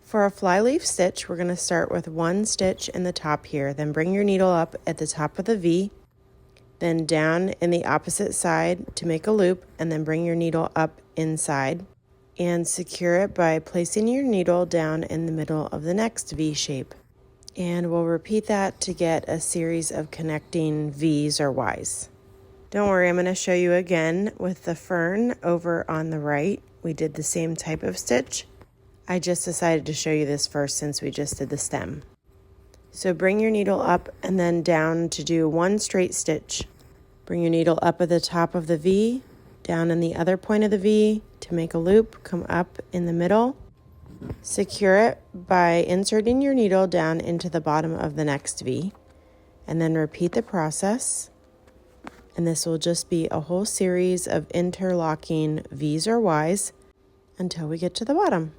For a flyleaf stitch, we're going to start with one stitch in the top here, then bring your needle up at the top of the V, then down in the opposite side to make a loop, and then bring your needle up inside and secure it by placing your needle down in the middle of the next V shape. And we'll repeat that to get a series of connecting V's or Y's. Don't worry, I'm going to show you again with the fern over on the right. We did the same type of stitch. I just decided to show you this first since we just did the stem. So bring your needle up and then down to do one straight stitch. Bring your needle up at the top of the V, down in the other point of the V to make a loop, come up in the middle. Secure it by inserting your needle down into the bottom of the next V, and then repeat the process. And this will just be a whole series of interlocking V's or Y's until we get to the bottom.